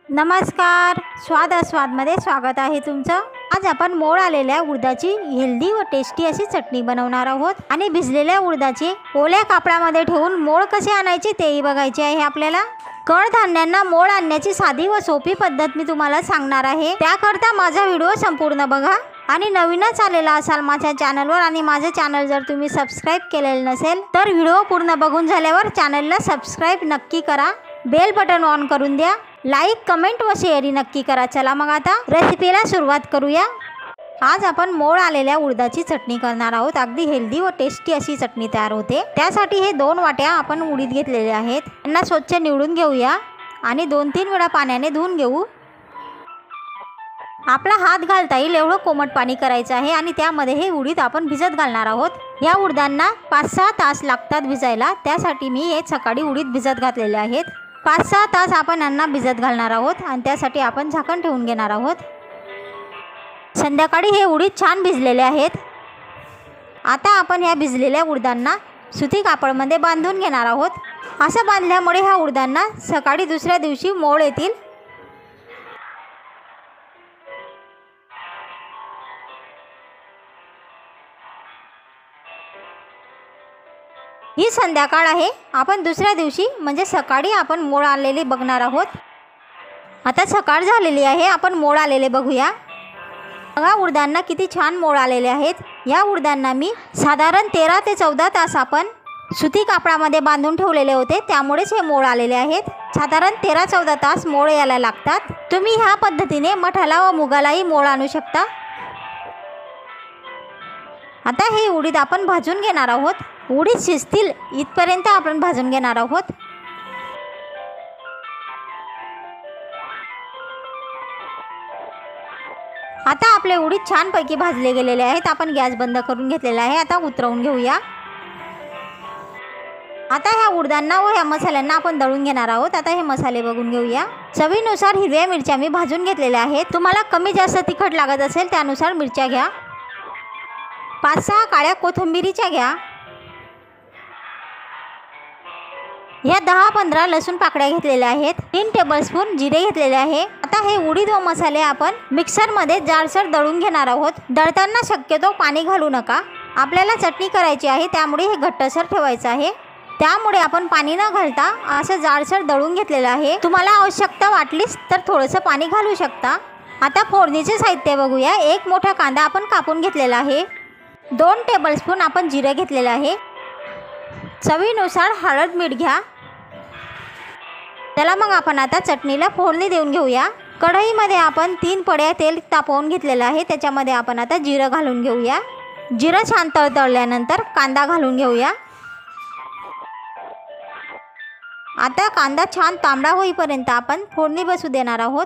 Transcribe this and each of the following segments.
नमस्कार, स्वाद आस्वादमध्ये स्वागत आहे तुमचं। आज आपण मोड आलेल्या उडदाची हेल्दी व टेस्टी अशी चटणी बनवणार आहोत आणि भिजलेल्या उडदाची ओल्या कापडामध्ये ठेवून मोड कसे आणायचे तेही बघायचे आहे आपल्याला। कडधान्यांना मोड आणण्याची साधी व सोपी पद्धत मी तुम्हाला सांगणार आहे, त्याकरता माझा व्हिडिओ संपूर्ण बघा। आणि नवीनच आलेला असाल माझ्या चॅनलवर आणि माझे चॅनल जर तुम्ही सबस्क्राइब केलेले नसेल तर व्हिडिओ पूर्ण बघून झाल्यावर चॅनलला सबस्क्राइब नक्की करा, बेल बटन ऑन करून द्या, लाईक कमेंट व शेअरही नक्की करा। चला मग आता रेसिपीला सुरुवात करूया। आज आपण मोड आलेल्या उडदाची चटणी करणार आहोत। अगदी हेल्दी व टेस्टी अशी चटणी तयार होते। त्यासाठी हे 2 वाट्या आपण उडीद घेतलेले आहेत, त्यांना स्वच्छ निवडून घेऊया आणि 2-3 वेळा पाण्याने धुवून घेऊ। आपला हात घालता येईल एवढं कोमट पाणी करायचं आहे आणि त्यामध्ये हे उडीद आपण भिजत घालणार आहोत। या उडदांना 5-6 तास लागतात भिजायला, त्यासाठी मी हे सकाळी उडीद भिजत घातलेले आहेत। 5-6 तास आपण यांना भिजत घालणार आहोत आणि त्यासाठी आपण झाकण ठेवून घेणार आहोत। संध्याकाळी हे उडीद छान भिजलेले आहेत। आता आपण या भिजलेल्या उडदांना सुती कापडामध्ये बांधून घेणार आहोत। असं बांधल्यामुळे ह्या उडदांना सकाळी दुसऱ्या दिवशी मोड येतील। ही संध्याकाळ आहे, आपण दुसऱ्या दिवशी म्हणजे सकाळी आपण मोड आलेले बघणार आहोत। आता सकाळ झालेली आहे, आपण मोड आलेले बघूया। बघा उडदांना किती छान मोड आलेले आहेत। या उडदांना मी साधारण 13 ते 14 तास आपण सुती कापडामध्ये बांधून ठेवलेले होते, त्यामुळेच हे मोड आलेले आहेत। साधारण 13-14 तास मोड यायला लागतात। तुम्ही ह्या पद्धतीने मठाला व मुगालाही मोड आणू शकता। आता हे उडीद आपण भाजून घेणार आहोत। उडीद शिजतील इथपर्यंत आपण भाजून घेणार आहोत। आता आपले उडीद छानपैकी भाजले गेलेले आहेत। आपण गॅस बंद करून घेतलेला आहे। आता उतरवून घेऊया। आता ह्या उडदांना व ह्या मसाल्यांना आपण दळून घेणार आहोत। आता हे मसाले बघून घेऊया। चवीनुसार हिरव्या मिरच्या मी भाजून घेतलेल्या आहेत। तुम्हाला कमी जास्त तिखट लागत असेल त्यानुसार मिरच्या घ्या। 5-6 काळ्या कोथिंबीरीच्या घ्या। या 10-15 लसूण पाकळ्या घेतलेल्या आहेत। 3 टेबलस्पून जिरे घेतलेले आहे। आता हे उडीद व मसाले आपण मिक्सरमध्ये जाडसर दळून घेणार आहोत। दळताना शक्यतो पाणी घालू नका, आपल्याला चटणी करायची आहे त्यामुळे हे घट्टसर ठेवायचं आहे, त्यामुळे आपण पाणी न घालता असं जाडसर दळून घेतलेलं आहे। तुम्हाला आवश्यकता वाटलीस तर थोडंसं पाणी घालू शकता। आता फोडणीचे साहित्य बघूया। 1 मोठा कांदा आपण कापून घेतलेला आहे। 2 टेबलस्पून आपण जिरे घेतलेले आहे। चवीनुसार हळद मीठ घ्या। चला मग आपण आता चटणीला फोडणी देऊन घेऊया। कढईमध्ये आपण 3 पड्या तेल तापवून घेतलेलं आहे, त्याच्यामध्ये आपण आता जिरं घालून घेऊया। जिरं छान तळतळल्यानंतर कांदा घालून घेऊया। आता कांदा छान तांबडा होईपर्यंत आपण फोडणी बसू देणार आहोत।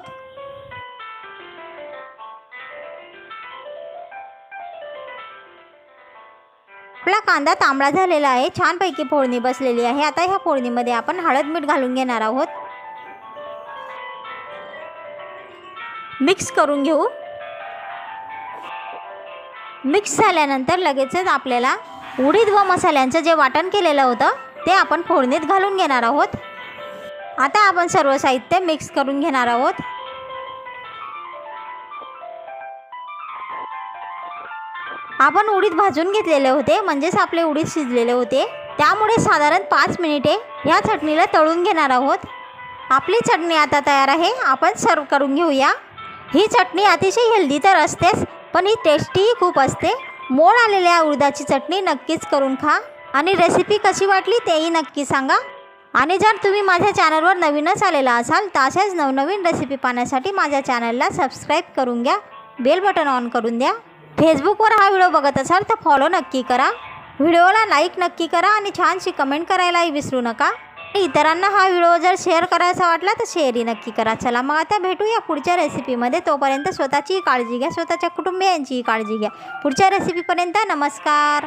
आपला कांदा तांबडा झालेला आहे, छानपैकी फोडणी बसलेली आहे। आता ह्या फोडणीमध्ये आपण हळद मीठ घालून घेणार आहोत। मिक्स करून घेऊ। मिक्स झाल्यानंतर लगेचच आपल्याला उडीद व मसाल्यांचं जे वाटण केलेलं होतं ते आपण फोडणीत घालून घेणार आहोत। आता आपण सर्व साहित्य मिक्स करून घेणार आहोत। आपण उडीद भाजून घेतलेले होते, म्हणजेच आपले उडीद शिजलेले होते, त्यामुळे साधारण 5 मिनिटे या चटणीला तळून घेणार आहोत। आपली चटणी आता तयार आहे, आपण सर्व करून घेऊया। ही चटणी अतिशय हेल्दी तर असतेच, पण ही टेस्टीही खूप असते। मोड आलेल्या उडदाची चटणी नक्कीच करून खा आणि रेसिपी कशी वाटली तेही नक्की सांगा। आणि जर तुम्ही माझ्या चॅनलवर नवीनच आलेला असाल तर अशाच नवनवीन रेसिपी पाहण्यासाठी माझ्या चॅनलला सबस्क्राईब करून घ्या, बेल बटन ऑन करून द्या। फेसबुकवर हा व्हिडिओ बघत असाल तर फॉलो नक्की करा, व्हिडिओला लाईक नक्की करा आणि छानशी कमेंट करायलाही विसरू नका। इतरांना हा व्हिडिओ जर शेअर करायचा वाटला तर शेअरही नक्की करा। चला मग आता भेटूया पुढच्या रेसिपीमध्ये। तोपर्यंत स्वतःची काळजी घ्या, स्वतःच्या कुटुंबियांचीही काळजी घ्या। पुढच्या रेसिपीपर्यंत नमस्कार।